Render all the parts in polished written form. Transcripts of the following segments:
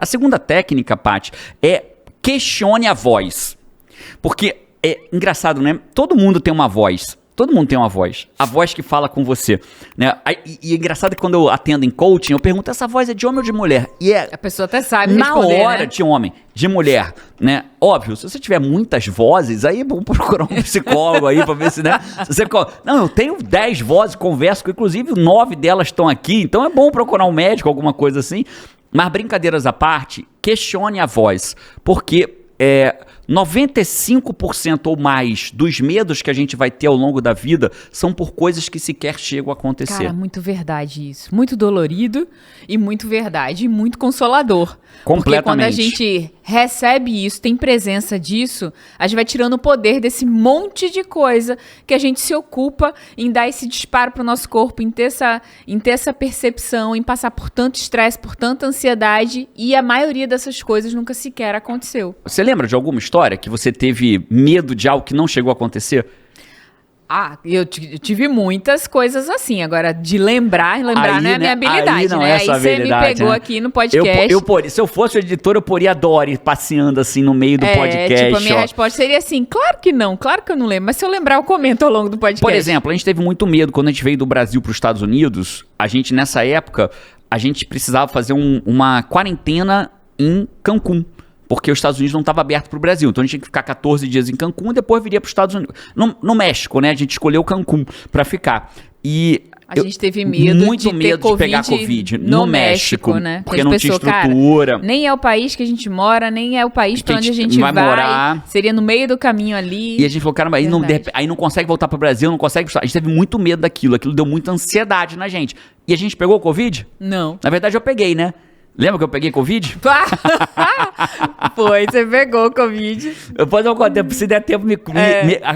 A segunda técnica, Paty, é questione a voz. Porque é engraçado, né? Todo mundo tem uma voz. Todo mundo tem uma voz. A voz que fala com você. Né? E é engraçado que quando eu atendo em coaching, eu pergunto, essa voz é de homem ou de mulher? E a pessoa até sabe na responder, hora né? de homem, de mulher, né? Óbvio, se você tiver muitas vozes, aí vamos procurar um psicólogo aí pra ver se, né? Se você... Não, eu tenho 10 vozes, converso com, inclusive 9 delas estão aqui, então é bom procurar um médico, alguma coisa assim. Mas brincadeiras à parte, questione a voz, porque 95% ou mais dos medos que a gente vai ter ao longo da vida são por coisas que sequer chegam a acontecer. Cara, muito verdade isso. Muito dolorido e muito verdade e muito consolador. Completamente. Porque quando a gente recebe isso, tem presença disso, a gente vai tirando o poder desse monte de coisa que a gente se ocupa em dar esse disparo pro nosso corpo, em ter essa percepção, em passar por tanto estresse, por tanta ansiedade, e a maioria dessas coisas nunca sequer aconteceu. Você lembra de alguma história que você teve medo de algo que não chegou a acontecer? Eu tive muitas coisas assim. Agora, de lembrar Aí, não é a minha habilidade, aí não né? é Aí essa você me habilidade, pegou né? aqui no podcast. Se eu fosse o editor, eu poria a Dori passeando assim no meio do podcast. Tipo, a minha resposta seria assim, claro que não, claro que eu não lembro, mas se eu lembrar, eu comento ao longo do podcast. Por exemplo, a gente teve muito medo quando a gente veio do Brasil para os Estados Unidos. A gente, nessa época, a gente precisava fazer uma quarentena em Cancún. Porque os Estados Unidos não estava aberto para o Brasil. Então a gente tinha que ficar 14 dias em Cancún e depois viria para os Estados Unidos. No México, né? A gente escolheu Cancún para ficar. E a gente teve medo muito medo de pegar Covid no México, né? Porque não tinha estrutura. Cara, nem é o país que a gente mora, nem é o país para onde a gente vai morar. Seria no meio do caminho ali. E a gente falou, caramba, aí não consegue voltar para o Brasil, não consegue... A gente teve muito medo daquilo. Aquilo deu muita ansiedade na gente. E a gente pegou o Covid? Não. Na verdade, eu peguei, né? Lembra que eu peguei Covid? Foi, você pegou o Covid. Depois eu conto, se der tempo,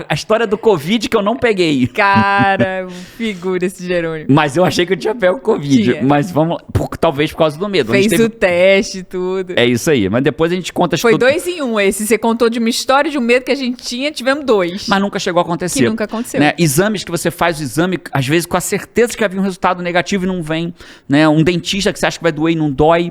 a história do Covid que eu não peguei. Cara, figura esse Jerônimo. Mas eu achei que eu tinha pego Covid. Mas vamos, talvez por causa do medo. Fez o teste e tudo. É isso aí, mas depois a gente conta... Foi 2 em 1 esse, você contou de uma história, de um medo que a gente tinha, tivemos 2. Mas nunca chegou a acontecer. Que nunca aconteceu. Né? Exames que você faz o exame, às vezes com a certeza que havia um resultado negativo e não vem. Né? Um dentista que você acha que vai doer e não dói.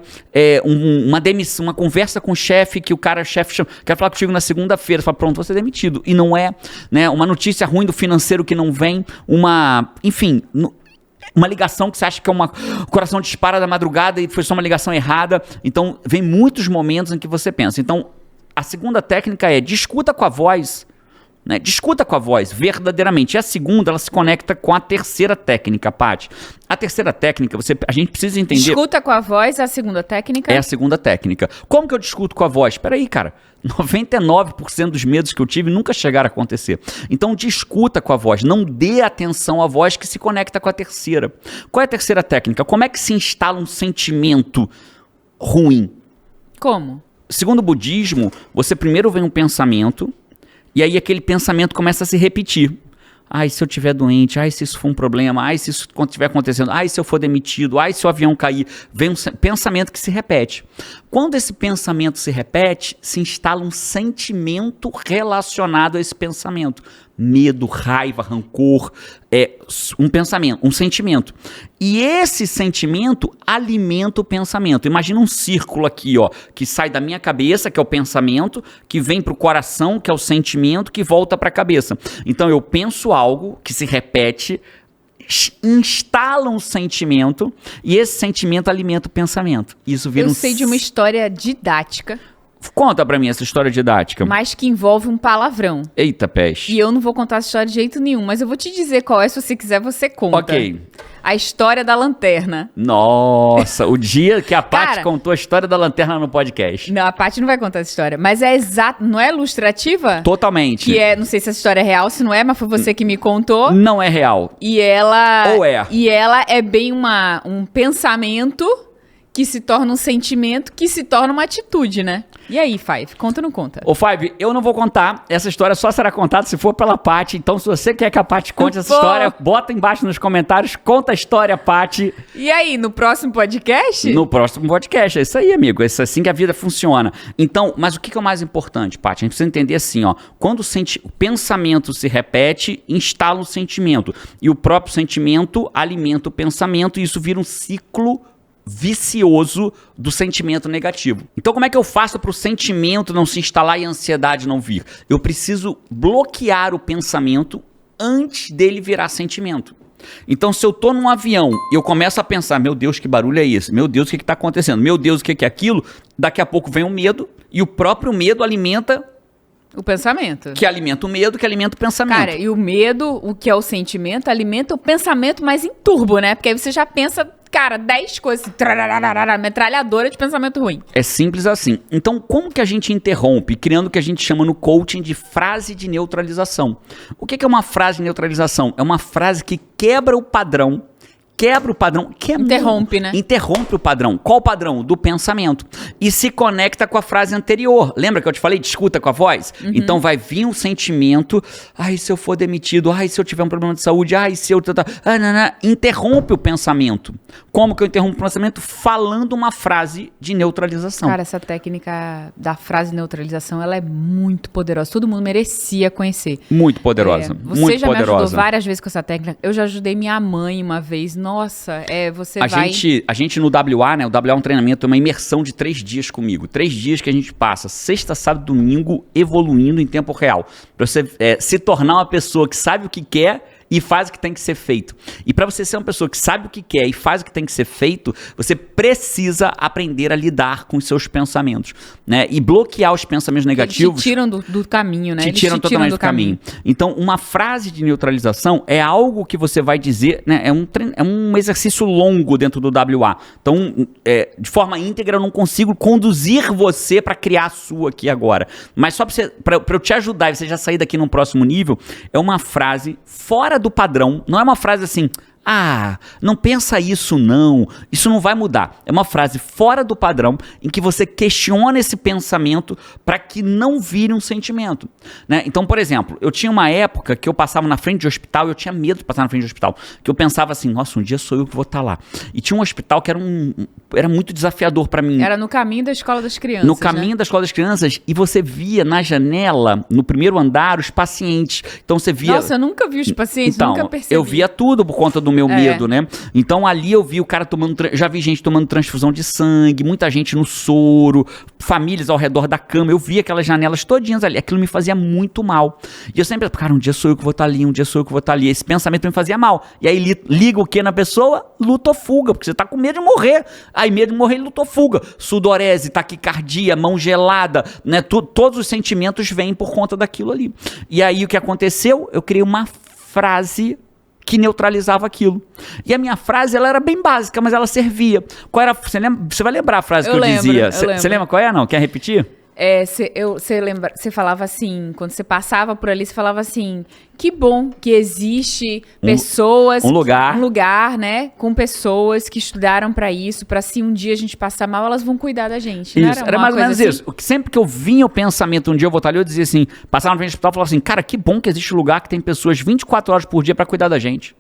Uma demissão, uma conversa com o chefe, que o chefe chama, quer falar contigo na segunda-feira, você fala, pronto, você é demitido. E não é, né? Uma notícia ruim do financeiro que não vem, enfim, uma ligação que você acha que o coração dispara da madrugada e foi só uma ligação errada. Então, vem muitos momentos em que você pensa. Então, a segunda técnica é discuta com a voz. Né? Discuta com a voz, verdadeiramente. E a segunda, ela se conecta com a terceira técnica, Paty. A terceira técnica, a gente precisa entender... Discuta com a voz, a segunda técnica? É a segunda técnica. Como que eu discuto com a voz? Peraí, cara. 99% dos medos que eu tive nunca chegaram a acontecer. Então, discuta com a voz. Não dê atenção à voz que se conecta com a terceira. Qual é a terceira técnica? Como é que se instala um sentimento ruim? Como? Segundo o budismo, você primeiro vem um pensamento... E aí aquele pensamento começa a se repetir. Ai, se eu estiver doente, ai, se isso for um problema, ai, se isso estiver acontecendo, ai, se eu for demitido, ai, se o avião cair. Vem um pensamento que se repete. Quando esse pensamento se repete, se instala um sentimento relacionado a esse pensamento. Medo, raiva, rancor, um pensamento, um sentimento. E esse sentimento alimenta o pensamento. Imagina um círculo aqui, ó, que sai da minha cabeça, que é o pensamento, que vem para o coração, que é o sentimento, que volta para a cabeça. Então eu penso algo que se repete, instala um sentimento e esse sentimento alimenta o pensamento. Isso vira Eu sei de uma história didática. Conta pra mim essa história didática. Mas que envolve um palavrão. Eita, peste. E eu não vou contar essa história de jeito nenhum, mas eu vou te dizer qual é, se você quiser você conta. Ok. A história da lanterna. Nossa, o dia que a Paty contou a história da lanterna no podcast. Não, a Paty não vai contar essa história, mas é exato, não é ilustrativa? Totalmente. Que não sei se essa história é real, se não é, mas foi você que me contou. Não é real. E ela... Ou é. E ela é bem um pensamento que se torna um sentimento, que se torna uma atitude, né? E aí, Five? Conta ou não conta? Ô, Five, eu não vou contar. Essa história só será contada se for pela Paty. Então, se você quer que a Paty conte essa história, bota embaixo nos comentários, conta a história, Paty. E aí, no próximo podcast? No próximo podcast. É isso aí, amigo. É assim que a vida funciona. Então, mas o que é o mais importante, Paty? A gente precisa entender assim, ó. Quando o pensamento se repete, instala um sentimento. E o próprio sentimento alimenta o pensamento e isso vira um ciclo vicioso do sentimento negativo. Então, como é que eu faço para o sentimento não se instalar e a ansiedade não vir? Eu preciso bloquear o pensamento antes dele virar sentimento. Então, se eu tô num avião e eu começo a pensar, meu Deus, que barulho é esse? Meu Deus, o que está acontecendo? Meu Deus, o que é aquilo? Daqui a pouco vem o medo e o próprio medo alimenta o pensamento. Que alimenta o medo, que alimenta o pensamento. Cara, e o medo, o que é o sentimento, alimenta o pensamento mais em turbo, né? Porque aí você já pensa, cara, 10 coisas, metralhadora de pensamento ruim. É simples assim. Então, como que a gente interrompe? Criando o que a gente chama no coaching de frase de neutralização. O que é uma frase de neutralização? É uma frase que quebra o padrão, que é interrompe, né? Interrompe o padrão. Qual o padrão? Do pensamento. E se conecta com a frase anterior. Lembra que eu te falei? Discuta com a voz? Uhum. Então vai vir um sentimento, ai, se eu for demitido, ai, se eu tiver um problema de saúde, ai, se eu... Interrompe o pensamento. Como que eu interrompo o pensamento? Falando uma frase de neutralização. Cara, essa técnica da frase de neutralização, ela é muito poderosa. Todo mundo merecia conhecer. Muito poderosa. Você já me ajudou várias vezes com essa técnica. Eu já ajudei minha mãe uma vez. Nossa, você vai... A gente no WA, né? O WA é um treinamento, é uma imersão de 3 dias comigo. 3 dias que a gente passa, sexta, sábado, domingo, evoluindo em tempo real. Pra você se tornar uma pessoa que sabe o que quer e faz o que tem que ser feito. E para você ser uma pessoa que sabe o que quer e faz o que tem que ser feito, você precisa aprender a lidar com os seus pensamentos, né? E bloquear os pensamentos negativos. Eles te tiram do caminho, né? Te tiram totalmente do caminho. Então, uma frase de neutralização é algo que você vai dizer, né? É um exercício longo dentro do WA. Então, de forma íntegra, eu não consigo conduzir você para criar a sua aqui agora. Mas só para eu te ajudar e você já sair daqui num próximo nível, é uma frase fora do padrão, não é uma frase assim, não pensa isso não, isso não vai mudar. É uma frase fora do padrão em que você questiona esse pensamento para que não vire um sentimento, né? Então, por exemplo, eu tinha uma época que eu passava na frente de hospital e eu tinha medo de passar na frente de hospital, que eu pensava assim, nossa, um dia sou eu que vou estar lá. E tinha um hospital que era muito desafiador para mim. Era no caminho da escola das crianças, No caminho da escola das crianças, e você via na janela, no primeiro andar, os pacientes. Então você via... Nossa, eu nunca vi os pacientes, então, nunca percebi. Eu via tudo por conta do meu medo, né? Então ali eu vi o cara já vi gente tomando transfusão de sangue, muita gente no soro, famílias ao redor da cama, eu vi aquelas janelas todinhas ali, aquilo me fazia muito mal. E eu sempre, cara, um dia sou eu que vou estar ali, um dia sou eu que vou estar ali. Esse pensamento me fazia mal. E aí liga o que na pessoa? Luta ou fuga, porque você tá com medo de morrer. Aí medo de morrer, luta ou fuga. Sudorese, taquicardia, mão gelada, né? Todos os sentimentos vêm por conta daquilo ali. E aí o que aconteceu? Eu criei uma frase que neutralizava aquilo. E a minha frase, ela era bem básica, mas ela servia. Qual era? Você vai lembrar a frase que eu dizia? Você lembra qual é? Não? Quer repetir? Você falava assim, quando você passava por ali, você falava assim, que bom que existe pessoas... Um lugar, né, com pessoas que estudaram pra isso, pra se um dia a gente passar mal, elas vão cuidar da gente. Isso, era mais ou menos assim? Isso. Sempre que eu vinha o pensamento, um dia eu vou estar ali, eu dizia assim, passava na frente do hospital e falava assim, cara, que bom que existe um lugar que tem pessoas 24 horas por dia pra cuidar da gente.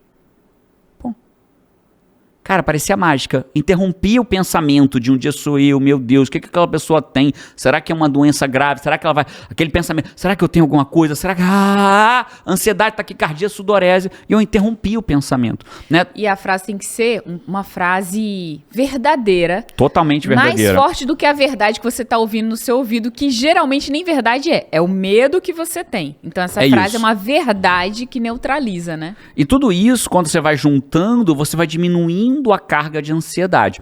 Cara, parecia mágica. Interrompia o pensamento de um dia sou eu, meu Deus, o que aquela pessoa tem? Será que é uma doença grave? Será que ela vai... Aquele pensamento, será que eu tenho alguma coisa? Será que... ansiedade, taquicardia, sudorese. E eu interrompi o pensamento, né? E a frase tem que ser uma frase verdadeira. Totalmente verdadeira. Mais forte do que a verdade que você tá ouvindo no seu ouvido, que geralmente nem verdade é. É o medo que você tem. Então essa frase é uma verdade que neutraliza, né? E tudo isso, quando você vai juntando, você vai diminuindo a carga de ansiedade.